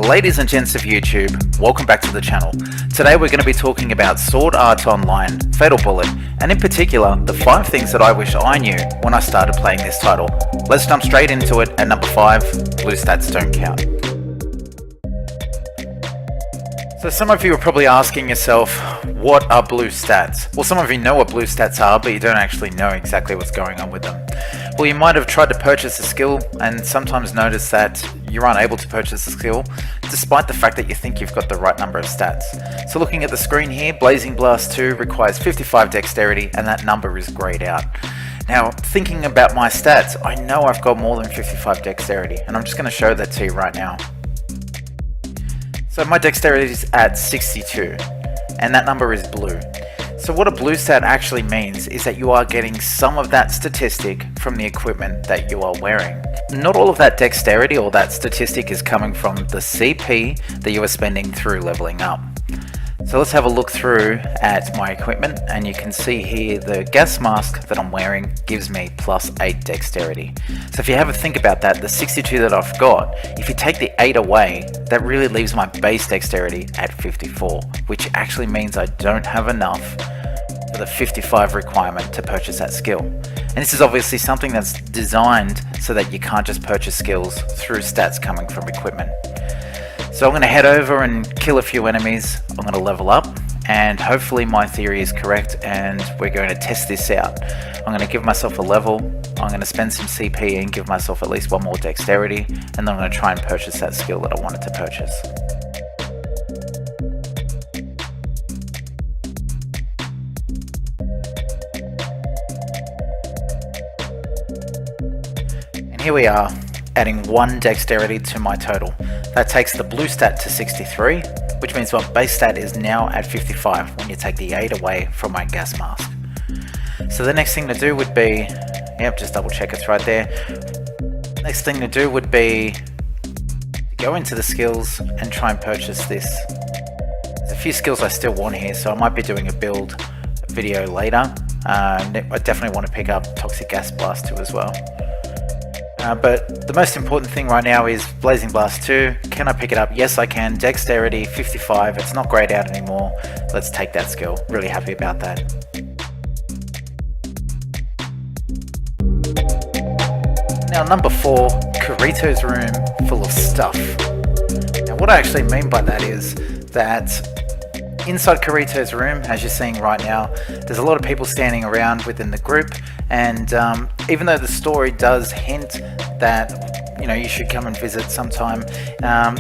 Ladies and gents of YouTube, welcome back to the channel. Today we're going to be talking about Sword Art Online, Fatal Bullet, and in particular, the 5 things that I wish I knew when I started playing this title. Let's jump straight into it at number 5, blue stats don't count. So some of you are probably asking yourself, what are blue stats? Well, some of you know what blue stats are, but you don't actually know exactly what's going on with them. Well, you might have tried to purchase a skill and sometimes notice that you're unable to purchase a skill despite the fact that you think you've got the right number of stats. So looking at the screen here, Blazing Blast 2 requires 55 dexterity and that number is grayed out. Now, thinking about my stats, I know I've got more than 55 dexterity and I'm just going to show that to you right now. So my dexterity is at 62 and that number is blue. So what a blue stat actually means is that you are getting some of that statistic from the equipment that you are wearing. Not all of that dexterity or that statistic is coming from the CP that you are spending through leveling up. So let's have a look through at my equipment and you can see here the gas mask that I'm wearing gives me plus 8 dexterity. So if you have a think about that, the 62 that I've got, if you take the 8 away, that really leaves my base dexterity at 54, which actually means I don't have enough for the 55 requirement to purchase that skill. And this is obviously something that's designed so that you can't just purchase skills through stats coming from equipment. So I'm going to head over and kill a few enemies, I'm going to level up, and hopefully my theory is correct and we're going to test this out. I'm going to give myself a level, I'm going to spend some CP and give myself at least 1 more dexterity, and then I'm going to try and purchase that skill that I wanted to purchase. And here we are, adding 1 dexterity to my total. That takes the blue stat to 63, which means my base stat is now at 55 when you take the 8 away from my gas mask. So the next thing to do would be, just double check it's right there. Next thing to do would be to go into the skills and try and purchase this. There's a few skills I still want here, so I might be doing a build video later. I definitely want to pick up Toxic Gas Blast 2 as well. But the most important thing right now is Blazing Blast 2. Can I pick it up? Yes, I can. Dexterity 55. It's not grayed out anymore. Let's take that skill. Really happy about that. Now number 4, Kiritos Room full of stuff. Now what I actually mean by that is that inside Kiritos Room, as you're seeing right now, there's a lot of people standing around within the group, and even though the story does hint that you should come and visit sometime,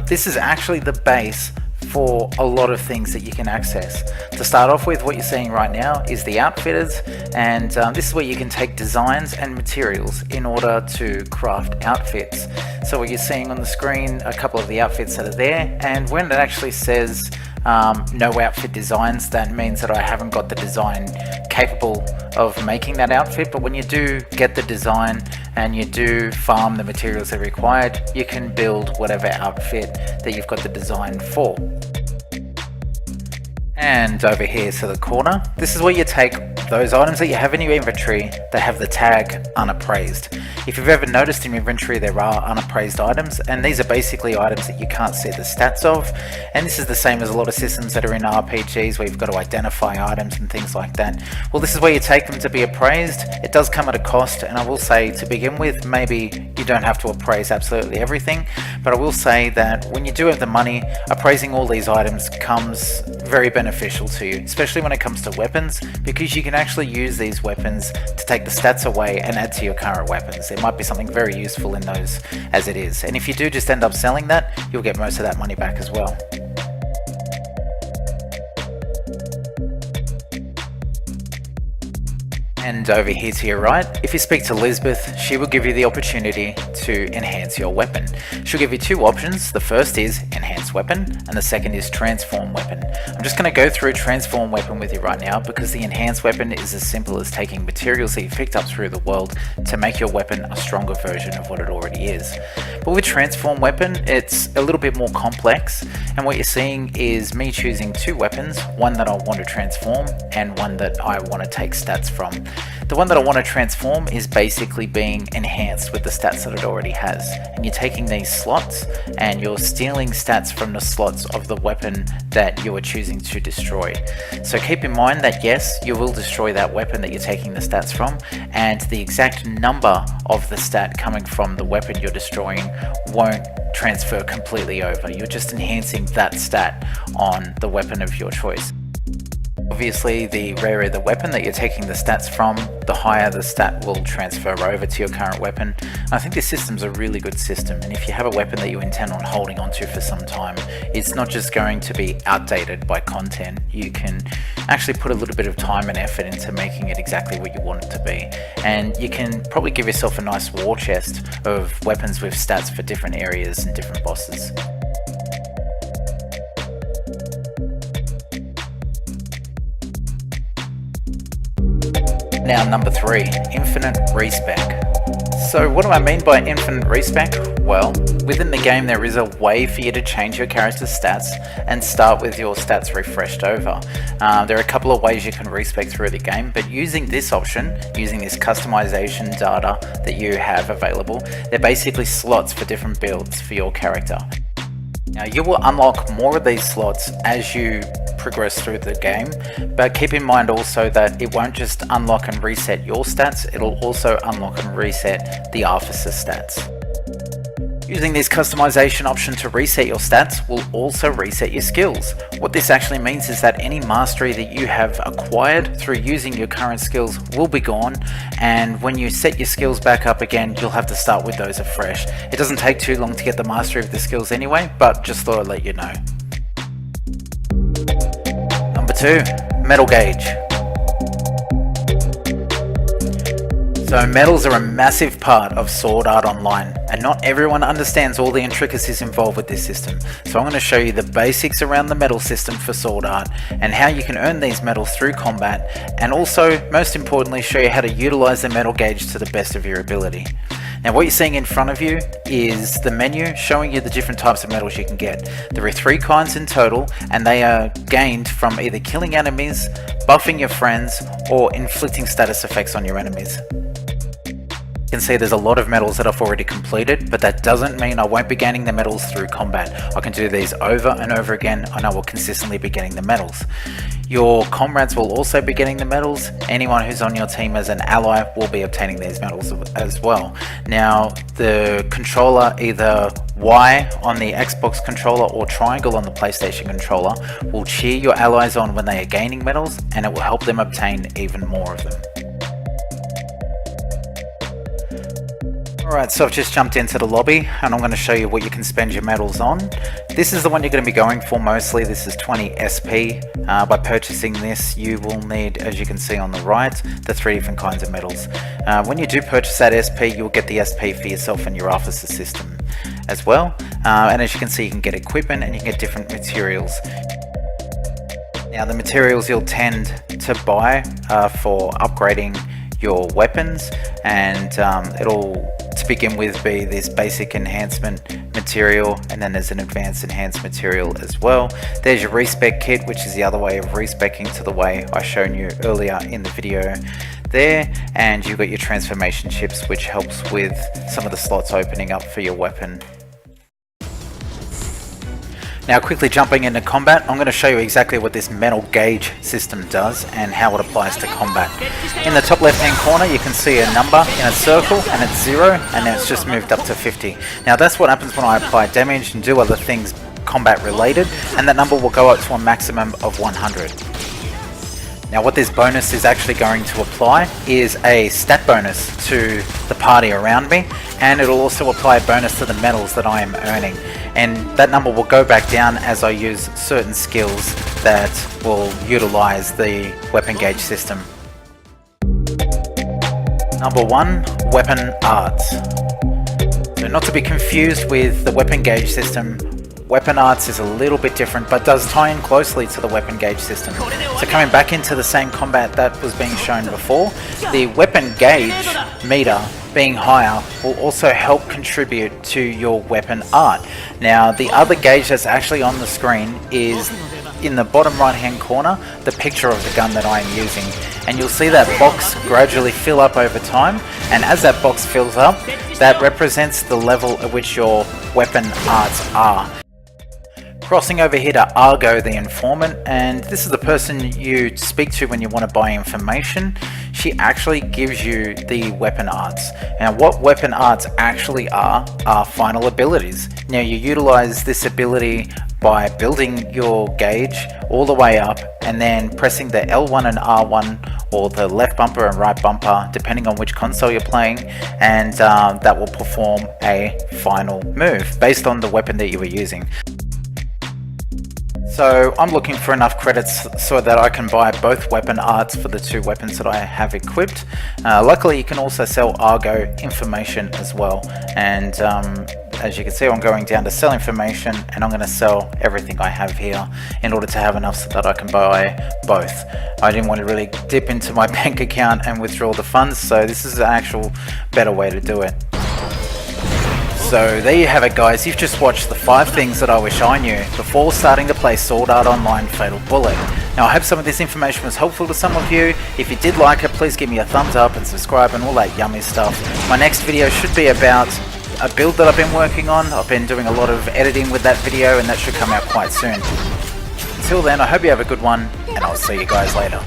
this is actually the base for a lot of things that you can access. To start off with, what you're seeing right now is the outfitters, and this is where you can take designs and materials in order to craft outfits. So what you're seeing on the screen, a couple of the outfits that are there, and when it actually says no outfit designs, that means that I haven't got the design capable of making that outfit. But when you do get the design and you do farm the materials that are required, you can build whatever outfit that you've got the design for. And over here to the corner, this is where you take those items that you have in your inventory that have the tag unappraised. If you've ever noticed in your inventory there are unappraised items, and these are basically items that you can't see the stats of, and this is the same as a lot of systems that are in RPGs where you've got to identify items and things like that. Well, this is where you take them to be appraised. It does come at a cost, and I will say to begin with, maybe you don't have to appraise absolutely everything, but I will say that when you do have the money, appraising all these items comes very beneficial to you, especially when it comes to weapons, because you can actually use these weapons to take the stats away and add to your current weapons. There might be something very useful in those as it is, and if you do just end up selling that, you'll get most of that money back as well. And over here to your right, if you speak to Lisbeth, she will give you the opportunity to enhance your weapon. She'll give you 2 options. The first is Enhance Weapon, and the second is Transform Weapon. I'm just going to go through Transform Weapon with you right now, because the Enhance Weapon is as simple as taking materials that you've picked up through the world to make your weapon a stronger version of what it already is. But with Transform Weapon, it's a little bit more complex, and what you're seeing is me choosing 2 weapons, one that I want to transform and one that I want to take stats from. The one that I want to transform is basically being enhanced with the stats that it already has. And you're taking these slots and you're stealing stats from the slots of the weapon that you are choosing to destroy. So keep in mind that yes, you will destroy that weapon that you're taking the stats from, and the exact number of the stat coming from the weapon you're destroying won't transfer completely over. You're just enhancing that stat on the weapon of your choice. Obviously, the rarer the weapon that you're taking the stats from, the higher the stat will transfer over to your current weapon. I think this system's a really good system, and if you have a weapon that you intend on holding onto for some time, it's not just going to be outdated by content. You can actually put a little bit of time and effort into making it exactly what you want it to be, and you can probably give yourself a nice war chest of weapons with stats for different areas and different bosses. Now number 3, infinite respec. So what do I mean by infinite respec? Well, within the game there is a way for you to change your character's stats and start with your stats refreshed over. There are a couple of ways you can respec through the game, but using this option, using this customization data that you have available, they're basically slots for different builds for your character. Now you will unlock more of these slots as you progress through the game, but keep in mind also that it won't just unlock and reset your stats, it'll also unlock and reset the officer's stats. Using this customization option to reset your stats will also reset your skills. What this actually means is that any mastery that you have acquired through using your current skills will be gone, and when you set your skills back up again, you'll have to start with those afresh. It doesn't take too long to get the mastery of the skills anyway, but just thought I'd let you know. Number 2, metal gauge. So medals are a massive part of Sword Art Online, and not everyone understands all the intricacies involved with this system. So I'm going to show you the basics around the medal system for Sword Art and how you can earn these medals through combat, and also, most importantly, show you how to utilize the metal gauge to the best of your ability. Now what you're seeing in front of you is the menu showing you the different types of medals you can get. There are 3 kinds in total, and they are gained from either killing enemies, buffing your friends, or inflicting status effects on your enemies. You can see there's a lot of medals that I've already completed, but that doesn't mean I won't be gaining the medals through combat. I can do these over and over again and I will consistently be getting the medals. Your comrades will also be getting the medals. Anyone who's on your team as an ally will be obtaining these medals as well. Now the controller, either Y on the Xbox controller or triangle on the PlayStation controller, will cheer your allies on when they are gaining medals, and it will help them obtain even more of them. Alright, so I've just jumped into the lobby and I'm going to show you what you can spend your medals on. This is the one you're going to be going for mostly. This is 20 SP. By purchasing this, you will need, as you can see on the right, the 3 different kinds of medals. When you do purchase that SP, you'll get the SP for yourself and your officer system as well. And as you can see, you can get equipment and you can get different materials. Now the materials you'll tend to buy for upgrading your weapons, and it'll, to begin with, be this basic enhancement material, and then there's an advanced enhanced material as well. There's your respec kit, which is the other way of respecing to the way I shown you earlier in the video there, and you've got your transformation chips, which helps with some of the slots opening up for your weapon. Now quickly jumping into combat, I'm going to show you exactly what this metal gauge system does and how it applies to combat. In the top left hand corner you can see a number in a circle and it's 0, and then it's just moved up to 50. Now that's what happens when I apply damage and do other things combat related, and that number will go up to a maximum of 100. Now what this bonus is actually going to apply is a stat bonus to the party around me, and it'll also apply a bonus to the medals that I am earning, and that number will go back down as I use certain skills that will utilize the weapon gauge system. Number 1, weapon arts. So not to be confused with the weapon gauge system, weapon arts is a little bit different, but does tie in closely to the weapon gauge system. So coming back into the same combat that was being shown before, the weapon gauge meter being higher will also help contribute to your weapon art. Now the other gauge that's actually on the screen is in the bottom right hand corner the picture of the gun that I am using, and you'll see that box gradually fill up over time, and as that box fills up, that represents the level at which your weapon arts are. Crossing over here to Argo the informant, and this is the person you speak to when you want to buy information. She actually gives you the weapon arts. Now what weapon arts actually are final abilities. Now you utilize this ability by building your gauge all the way up and then pressing the L1 and R1 or the left bumper and right bumper depending on which console you're playing, and that will perform a final move based on the weapon that you were using. So I'm looking for enough credits so that I can buy both weapon arts for the two weapons that I have equipped. Luckily you can also sell Argo information as well, and as you can see I'm going down to sell information, and I'm going to sell everything I have here in order to have enough so that I can buy both. I didn't want to really dip into my bank account and withdraw the funds, so this is an actual better way to do it. So there you have it guys, you've just watched the 5 things that I wish I knew before starting to play Sword Art Online Fatal Bullet. Now I hope some of this information was helpful to some of you. If you did like it, please give me a thumbs up and subscribe and all that yummy stuff. My next video should be about a build that I've been working on. I've been doing a lot of editing with that video, and that should come out quite soon. Until then, I hope you have a good one, and I'll see you guys later.